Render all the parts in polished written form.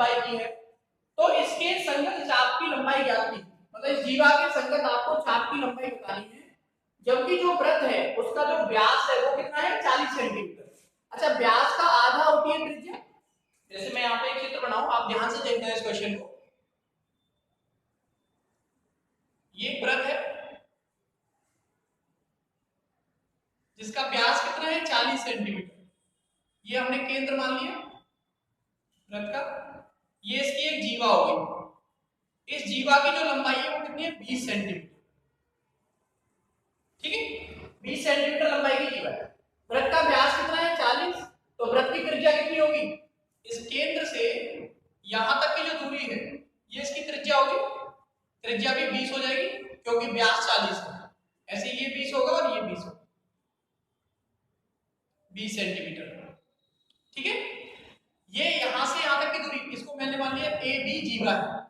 लंबाई की है तो इसके संगत चाप की लंबाई ज्ञात कीजिए। मतलब इस जीवा के संगत आपको चाप की लंबाई बतानी है, जबकि जो वृत्त है उसका जो व्यास है वो कितना है 40 सेंटीमीटर। अच्छा, व्यास का आधा होती है त्रिज्या। जैसे मैं यहाँ पे एक चित्र बनाऊं, आप ध्यान से देखना है इस क्वेश्चन को। ये वृत्त है जिसका व्यास कितना है 40 सेंटीमीटर, ये हमने केंद्र मान लिया वृत्त का। ये इसकी एक जीवा होगी, इस जीवा की जो लंबाई है वो कितनी है 20 सेंटीमीटर। ठीक है, 20 सेंटीमीटर लंबाई की जीवा है। वृत्त का व्यास कितना है 40, तो वृत्त की त्रिज्या कितनी होगी, इस केंद्र से यहां तक की जो दूरी है ये इसकी त्रिज्या होगी, त्रिज्या भी 20 हो जाएगी क्योंकि व्यास 40 है। ऐसे ये 20 होगा और ये 20 होगा, 20 सेंटीमीटर। ठीक है, ये यहां से यहां तक की दूरी, इसको मैंने मान लिया ए बी जीवा है,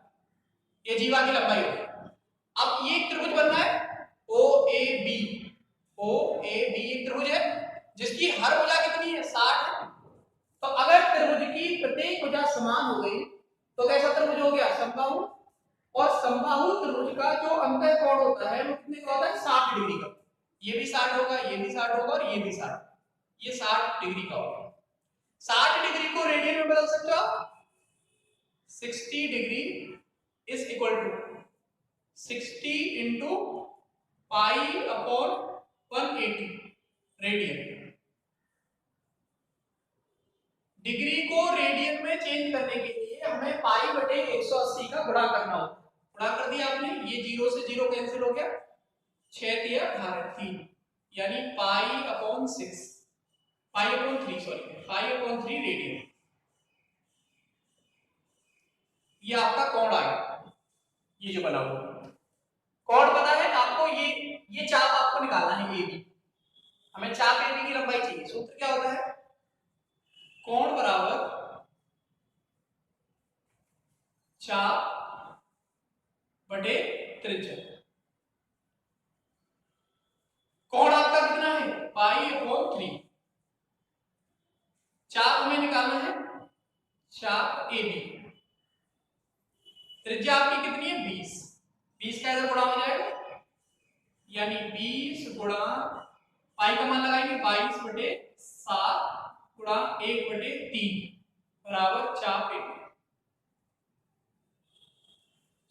ये जीवा की लंबाई होगी। अब ये त्रिभुज बन रहा है ओ A B, O A B एक त्रिभुज है जिसकी हर भुजा कितनी है 60 है। तो अगर त्रिभुज की प्रत्येक भुजा समान हो गई तो कैसा त्रिभुज हो गया, समबाहु। और समबाहु त्रिभुज का जो अंतः कोण होता है वो कितने का होता है 60 डिग्री का। ये भी 60 होगा, ये भी 60 होगा और ये भी 60, ये 60 डिग्री का होगा। 60 डिग्री को रेडियन में बदल सकते हो आप, 60 degree is equal to 60 into pi upon 180 radian. Degree को रेडियन में चेंज करने के लिए हमें पाई बटे 180 का गुणा करना होगा। गुणा कर दिया आपने, ये 0 से 0 कैंसिल हो गया, 6 दिया 3, यानी pi upon 6, pi upon 3 sorry, pi upon 3 radian. ये आपका कोण आ गया, ये जो बना हुआ कोण पता है आपको, ये चाप आपको निकालना है ए बी, हमें चाप ए बी की लंबाई चाहिए। सूत्र क्या होता है, कोण बराबर चाप बटे त्रिज्या। कोण आपका कितना है पाई अपॉन 3, चाप हमें निकालना है चाप ए बी, त्रिज्या आपकी कितनी है 20, 20 का इधर गुणा हो जाएगा, यानी 20 गुणा पाई का मान लगाएंगे 22 बटे 7 गुणा 1 बटे 3 बराबर चाप ए बी।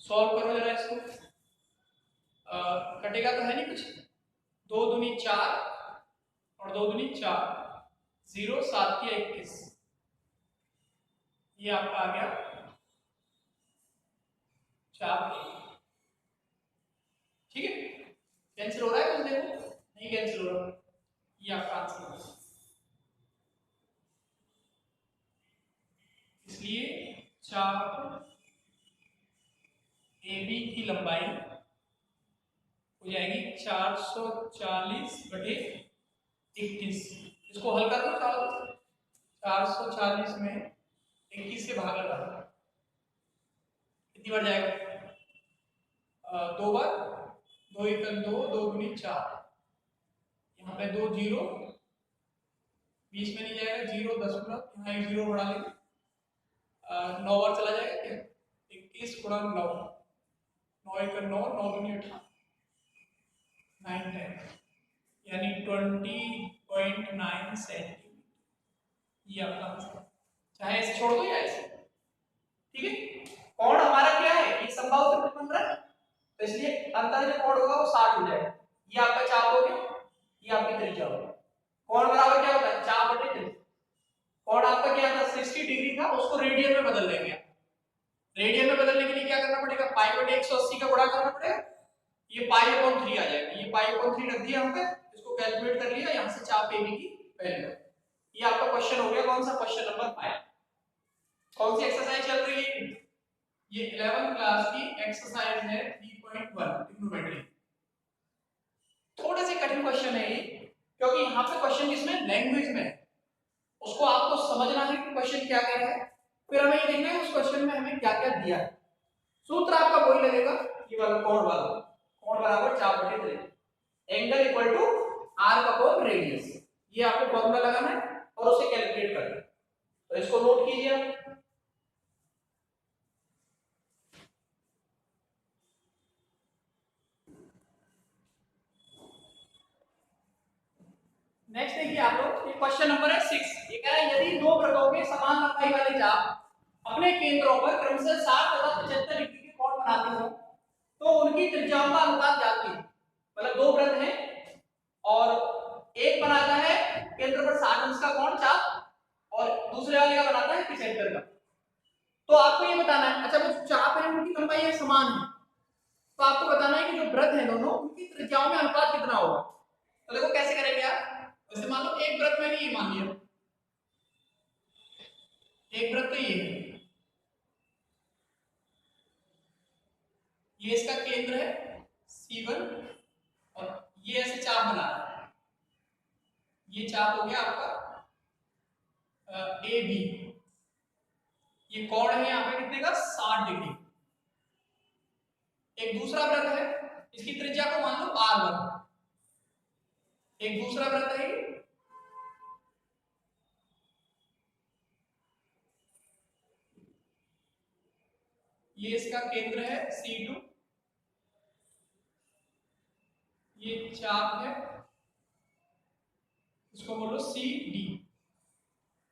सॉल्व करो जरा इसको, कटेगा तो है नहीं कुछ, 2 दूनी 4 और 2 दूनी 4, 0 7 या 21, ये आपका आ गया चाप ए। ठीक है, कैंसिल हो रहा है कुछ, देखो नहीं कैंसिल हो रहा, ये आपका आंसर है। इसलिए चाप ए बी की लंबाई हो जाएगी 440 बटे 21। इसको हल कर दो, 440 में 21 से भाग लगा, कितनी बार जाएगा, 2 बार, 2 1 2, 2 दूनी 4, यहाँ पे 2 0, 20 में नहीं जाएगा, 0 10 गुना, यहाँ एक 0 बढ़ा लेंगे, 9 बार चला जाएगा क्या, 21 गुणा 9, 9 1 9, 9 दूनी 18, 9 10, यानी 20.9 सेंटीमीटर, ये आपका आंसर। चाहे इसे छोड़ दो या इसे, ठीक है। कोण हमारा क्या है, ये समबाहु त्रिभुज बन रहा है तो इसलिए अंतर जो कोण होगा वो 60 हो जाएगा, ये आपका चाप हो गया, ये आपकी त्रिज्या हो गई। कोण बराबर क्या होता है चाप बटे त्रिज्या। कोण आपका क्या था 60 डिग्री था, उसको रेडियन में बदल देंगे। रेडियन में बदलने के लिए क्या करना पड़ेगा, पाई बटे 180 का गुणा करना पड़ेगा, ये पाई अपॉन 3 आ जाएगा, ये पाई अपॉन 3 रख दिया हम पे, इसको कैलकुलेट कर लिया, यहां से चाप ए बी की वैल्यू। ये आपका क्वेश्चन हो गया, कौन सा क्वेश्चन नंबर 5। कौन सी एक्सरसाइज चल रही है, ये 11th क्लास की एक्सरसाइज है 3.1 ट्रिग्नोमेट्री। थोड़े से कठिन क्वेश्चन है ये, क्योंकि यहाँ पे क्वेश्चन किसमें लैंग्वेज में, उसको आपको समझना है कि क्वेश्चन क्या कह रहा है, फिर हमें ये देखना है उस क्वेश्चन में हमें क्या क्या दिया है। सूत्र आपका वही लगेगा, ये वाला कोण वाला, कोण बराबर चाप बटे त्रिज्या, angle equal to arc upon radius, ये आपको फॉर्मूला लगाना है और उसे कैलकुलेट करना है। तो इसको नोट कीजिए आप, क्वेश्चन नंबर है 6। ये कह रहा है यदि दो वृत्तों के समान लंबाई वाले चाप अपने केंद्रों पर क्रमशः 60 तथा 75 डिग्री के कोण बनाते हो तो उनकी त्रिज्याओं का अनुपात ज्ञात कीजिए। मतलब दो वृत्त हैं और एक बनाता है केंद्र पर 60 अंश का कोण चाप और दूसरे वाले का बनाता है 75 का। तो आपको ये बताना है, अच्छा वो चाप है उनकी लंबाई है समान है, तो आपको बताना है कि जो वृत्त है दोनों उनकी त्रिज्याओं में अनुपात कितना होगा। तो देखो कैसे करेंगे आप। जैसे मान लो एक वृत्त मैंने ये मान लिया, एक वृत्त ये है, ये इसका केंद्र है C1 और ये ऐसे चाप बना रहा है, ये चाप हो गया आपका AB, ये कोण है यहाँ पे कितने का 60 डिग्री। एक दूसरा वृत्त है, इसकी त्रिज्या को मान लो R1, एक दूसरा वृत्त है ये इसका केंद्र है C2, ये चाप है इसको बोलो CD,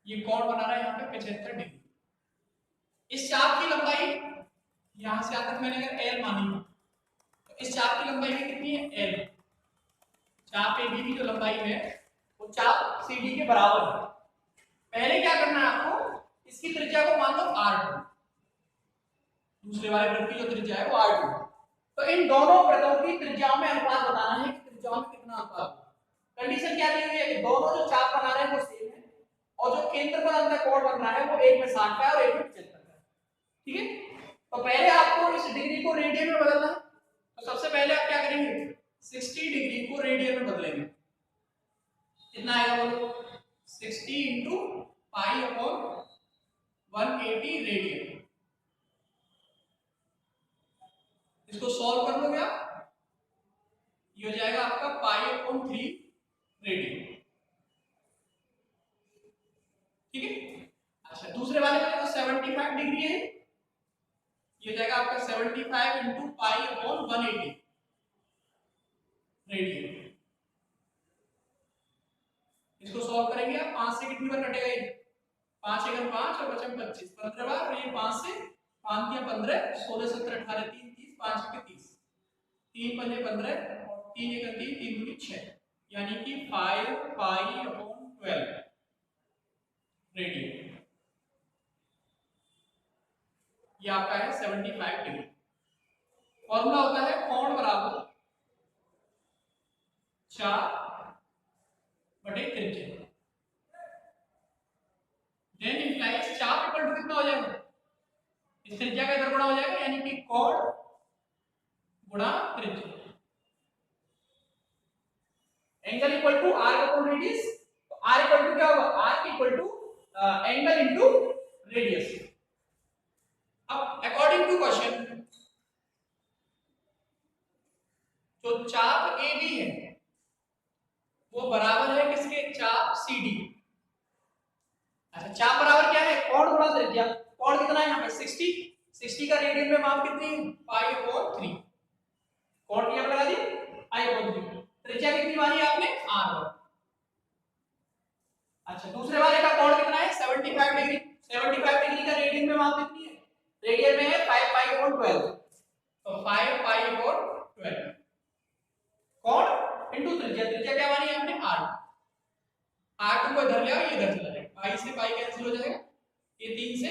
ये कोण बना रहा है यहाँ पे 75 डिग्री। इस चाप की लंबाई यहां से आकर मैंने अगर L मानी तो इस चाप की लंबाई भी कितनी है L, चाप AB की जो लंबाई है वो चाप CD के बराबर है। पहले क्या करना है आपको, इसकी त्रिज्या को मान लो R2, दूसरे वाले वृत्त की जो त्रिज्या है वो R2। तो इन दोनों वृत्तों की त्रिज्याओं में अनुपात बताना है कि त्रिज्याओं में कितना अनुपात। कंडीशन क्या दी हुई है कि दोनों जो चाप बना रहे हैं वो सेम है और जो केंद्र पर अंतर कोण बन रहा है वो एक में 60 का है और एक में 75 का है। ठीक है, तो पहले आपको इस डिग्री को रेडियन में बदलना है। तो सबसे पहले आप क्या करेंगे, 60 डिग्री को रेडियन में बदलेंगे। कितना आएगा बोलो, 60 इंटू पाई अपॉन 180 रेडियन। इसको सॉल्व कर लोगे आप, ये हो जाएगा आपका पाई अपॉन 3 रेडियन। ठीक है, अच्छा दूसरे वाले में तो 75 डिग्री है, ये हो जाएगा आपका 75 इंटू पाई अपॉन 180 रेडियन। इसको सॉल्व करेंगे आप, 5 से कितनी बार कटेगा ये, 5 एकम 5 और बचम 25, 15 बार, और ये 5 से 5 या 15, 16 17 18 3 30, 5 के 30, 3 पंजे 15 और 3 एकम 3, 3 दूनी 6, यानी कि 5 पाई अपॉन 12 रेडियन। ये आपका है 75 डिग्री। फॉर्मूला होता है कोण बराबर 4/त्रिज्या। देन इंप्लाइज चाप इक्वल टू कितना हो जाएगा, इस त्रिज्या का इधर गुणा हो जाएगा, यानी कि कोण गुणा त्रिज्या। Angle equal to r upon radius, तो आर इक्वल टू क्या होगा, r equal to angle into radius. अब अकॉर्डिंग टू क्वेश्चन जो चाप AB है वो बराबर है किसके, चाप CD। अच्छा चाप बराबर क्या है, कोण गुणा त्रिज्या। कोण कितना है यहाँ पे 60 का रेडियन में माप कितनी है, पाई अपॉन 3। कोण की आप लगा दी पाई अपॉन 3, त्रिज्या कितनी मानी आपने, R1। अच्छा दूसरे वाले का कोण कितना है 75 डिग्री, 75 डिग्री का रेडियन में माप कितनी है, रेडियन में है 5 पाई अपॉन 12, तो 5 पाई अपॉन 12 कोण इनटू त्रिज्या। त्रिज्या क्या मानी हमने R2, R2 को इधर ले आओ, ये इधर चला जाएगा, पाई से पाई कैंसिल हो जाएगा, ये 3 से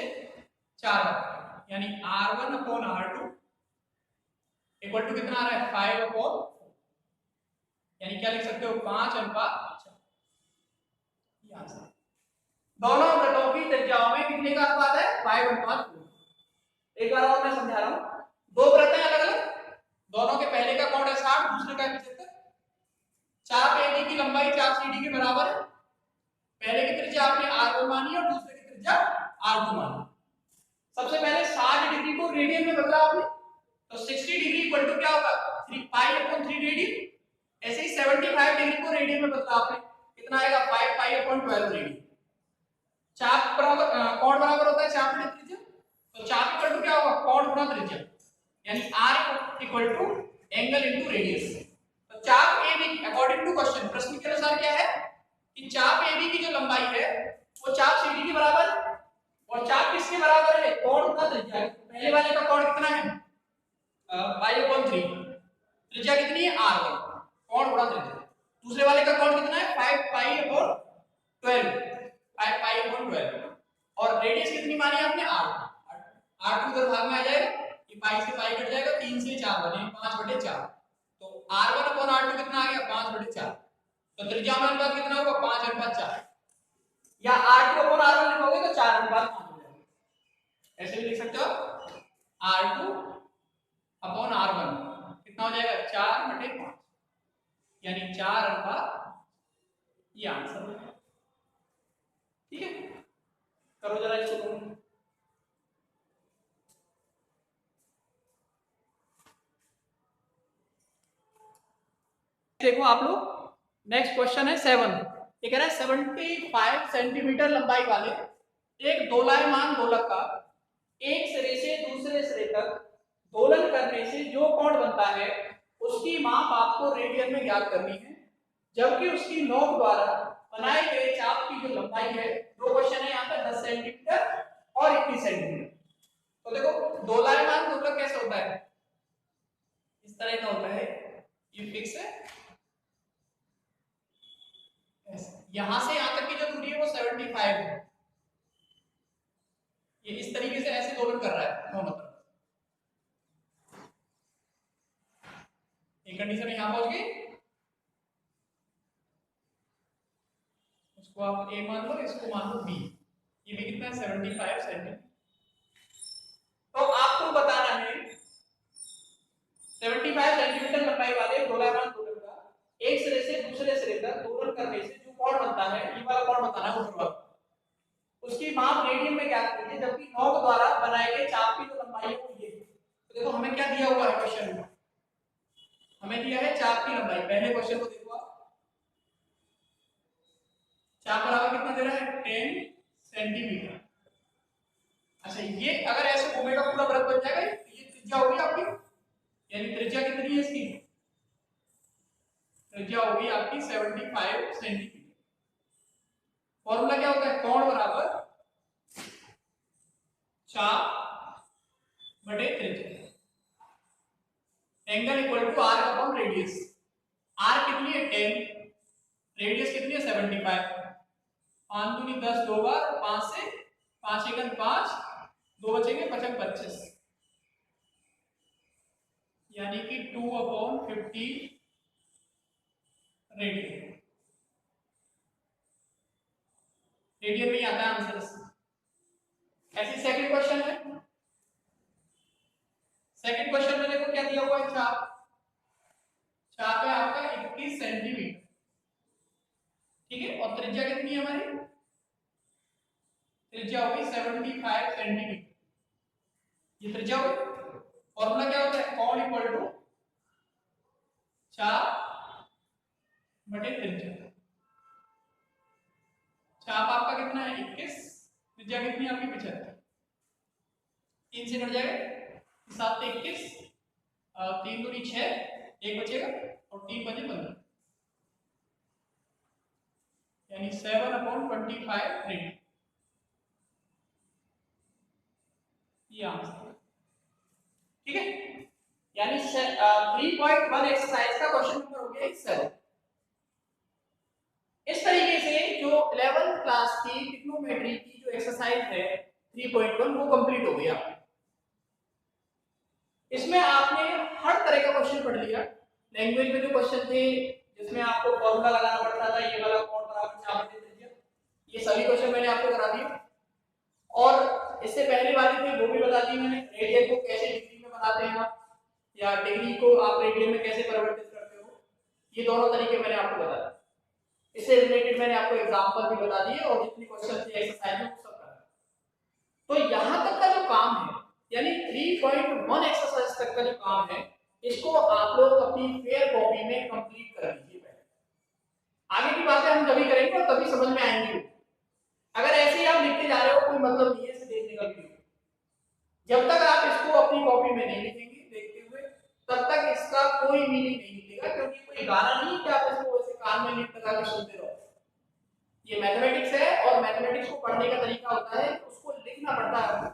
4 आ जाएगा, यानी R1 upon R2 equal to कितना आ रहा है 5 अपॉन 4, यानी क्या लिख सकते हो 5/4। ये आंसर। दोनों वृत्तों की त्रिज्याओं में कितने का अनुपात है, 5/4। एक बार और मैं समझा रहा हूं, दो वृत्त हैं अलग अलग, दोनों के पहले का कोण है 60, दूसरे का 75। चाप AB की लंबाई चाप CD के बराबर है, पहले की त्रिज्या आपने R1 मानी और दूसरे की त्रिज्या R2 मानी। सबसे पहले 60 डिग्री को रेडियन में बदला आपने, तो 60 डिग्री इक्वल टू क्या होगा 3 पाई अपॉन 3 रेडियन। ऐसे ही 75 डिग्री को रेडियन में बदला आपने, कितना आएगा 5 पाई अपॉन 12 रेडियन। चाप बराबर कोण बराबर होता है चाप गुणा त्रिज्या, तो चाप इक्वल टू क्या होगा कोण गुणा त्रिज्या, यानी R equal to angle into radius. तो चाप AB अकॉर्डिंग टू क्वेश्चन, प्रश्न के अनुसार क्या है कि चाप AB की जो लंबाई है वो चाप CD के बराबर है, और चाप किसके बराबर है, कोण का त्रिज्या। पहले वाले का कोण कितना है, पाई/3, त्रिज्या कितनी है r1, कोण गुणा त्रिज्या। दूसरे वाले का कोण कितना है 5π/12, 5π/12, और रेडियस कितनी मानी आपने r2 उधर भाग में आ जाएगा, ये पाई से पाई कट जाएगा, 3 से 4 बने 5/4, तो r1/r2 कितना आ गया 5/4, तो त्रिज्या में अनुपात कितना होगा 5/4, या r2/r1 लिखोगे तो 4/5 हो जाएगा। ऐसे भी लिख सकते हो, r2/r1 कितना हो जाएगा 4/5, यानी 4/5, ये आंसर है। ठीक है, करो जरा इसको। देखो आप लोग, नेक्स्ट क्वेश्चन है 7। ये कह रहा है 75 सेंटीमीटर लंबाई वाले एक दोलायमान दोलक का एक सिरे से दूसरे सिरे तक दोलन करने से जो कोण बनता है उसकी माप आपको रेडियन में ज्ञात करनी है, जबकि उसकी नोक द्वारा बनाए गए चाप की जो लंबाई है, दो क्वेश्चन है यहाँ पे 10 सेंटीमीटर और 21 सेंटीमीटर। तो देखो दोलायमान दोलक कैसे होता है, इस तरह का होता है, ये फिक्स है, यहां से यहां तक की जो दूरी है वो 75 है, ये इस तरीके से ऐसे दोलन कर रहा है दोनों तरफ। एक कंडीशन यहां पहुंच गई, उसको आप ए मान लो, इसको मान लो बी, ये भी कितना है 75 सेंटीमीटर। तो आपको बताना है 75 सेंटीमीटर लंबाई वाले दोलायमान दोलक का एक सिरे से दूसरे सिरे तक दोलन करने से जो कोण बनता है, ये वाला कोण बताना है ऊपर, उसकी माप रेडियन में ज्ञात कीजिए, जबकि नोक द्वारा बनाए गए चाप की जो लंबाई है वो ये। तो देखो हमें क्या दिया हुआ है क्वेश्चन में, हमें दिया है चाप की लंबाई। पहले क्वेश्चन को देखो आप, चाप बराबर कितना दे रहा है 10 सेंटीमीटर। अच्छा, ये अगर ऐसे घूमेगा पूरा वृत्त बन जाएगा, तो ये त्रिज्या होगी आपकी, यानी त्रिज्या कितनी है इसकी, त्रिज्या होगी आपकी 75 सेंटीमीटर। फॉर्मूला क्या होता है, कोण बराबर चाप बटे त्रिज्या, angle equal to r upon radius. R कितनी है 10, रेडियस कितनी है 75, 5 दूनी 10, 2 बार 5 से 5 एकम 5, 2 बचेंगे 25, यानी कि 2/50 रेडियन, रेडियन में आता है आंसर। ऐसे सेकंड क्वेश्चन है, सेकंड क्वेश्चन में देखो क्या दिया हुआ है, चाप, चाप है आपका 21 सेंटीमीटर, ठीक है, और त्रिज्या कितनी है हमारी, त्रिज्या होगी 75 सेंटीमीटर, ये त्रिज्या होगी। फॉर्मूला क्या होता है, कोण इक्वल टू चाप बटे त्रिज्या। चाप आपका कितना है 21, त्रिज्या कितनी है आपकी 75, 3 से कट जाएगा, 7 से 21, 3 दूनी 6, 1 बचेगा, और 3 बचे 15, यानी 7/25 रेडियन, ये आंसर। ठीक है, यानी 3.1 एक्सरसाइज का क्वेश्चन नंबर हो गया 7। इस तरीके से जो 11th क्लास की ट्रिग्नोमेट्री की जो एक्सरसाइज है 3.1 वो कंप्लीट हो गया। इसमें आपने हर तरह का क्वेश्चन पढ़ लिया। लैंग्वेज में जो क्वेश्चन थे जिसमें आपको फॉर्मूला लगाना पड़ता था, ये वाला कोण बराबर चाप बटे त्रिज्या, ये सभी क्वेश्चन मैंने आपको करा दिए। और इससे पहले वाले थे वो भी बता दी मैंने, रेडियन को कैसे डिग्री में बनाते हैं आप, या डिग्री को आप रेडियन में कैसे परिवर्तित करते हो, ये दोनों तरीके मैंने आपको बता दिए। इससे रिलेटेड मैंने आपको एग्जांपल भी बता दिए और जितने क्वेश्चन थे एक्सरसाइज में सब करा। तो यहां तक का जो काम है, यानी 3.1 एक्सरसाइज तक का जो काम है, इसको आप लोग अपनी फेयर कॉपी में कंप्लीट कर लीजिए। पहले आगे की बातें हम तभी करेंगे और तभी समझ में आएंगी। अगर ऐसे ही आप लिखते जा रहे हो, कोई मतलब नहीं है इसे देखने का भी। जब तक आप इसको अपनी कॉपी में नहीं लिखेंगे देखते हुए, तब तक इसका कोई मीनिंग नहीं निकलेगा, क्योंकि कोई गाना नहीं कि आप इसको वैसे कान में लीड लगा के सुनते रहो। ये मैथमेटिक्स है और मैथमेटिक्स को पढ़ने का तरीका होता है उसको लिखना पड़ता है।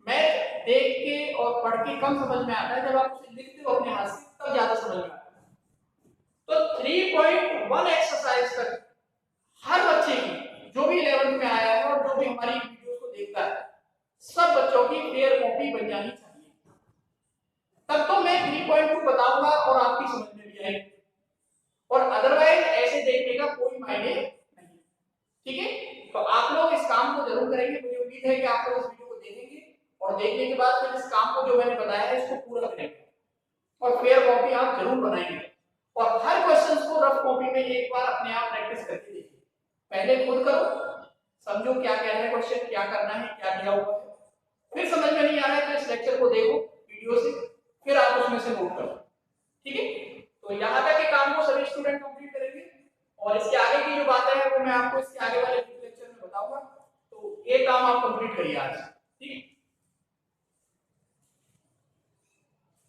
मैथ देख के और पढ़ के कम समझ में आता है, जब आप उसे लिखते हो अपने हाथ से तब ज्यादा समझ में आता है। तो 3.1 एक्सरसाइज तक हर बच्चे की, जो भी 11th में आया है और जो भी हमारी वीडियोस को देखता है, सब बच्चों की फेयर कॉपी बन जानी चाहिए। तब तो मैं 3.2 बताऊंगा और आपकी समझ में भी आएगी, और अदरवाइज ऐसे देखने का कोई मायने नहीं। ठीक है, तो आप लोग इस काम को जरूर करेंगे। मुझे उम्मीद है कि आप लोग इस वीडियो को देखेंगे और देखने के बाद फिर इस काम को जो मैंने बताया है इसको पूरा करेंगे और फेयर कॉपी आप जरूर बनाएंगे। और हर क्वेश्चन को रफ कॉपी में एक बार अपने आप प्रैक्टिस करके देखिए। पहले खुद करो, समझो क्या कह रहे हैं क्वेश्चन, क्या करना है, क्या दिया हुआ है। फिर समझ में नहीं आ रहा है तो इस लेक्चर को देखो वीडियो से, फिर आप उसमें से नोट करो। ठीक है, तो यहाँ तक के काम को सभी स्टूडेंट कंप्लीट करेंगे और इसके आगे की जो बातें हैं वो मैं आपको इसके आगे वाले लेक्चर में बताऊंगा। तो ये काम आप कंप्लीट करिए आज। ठीक है।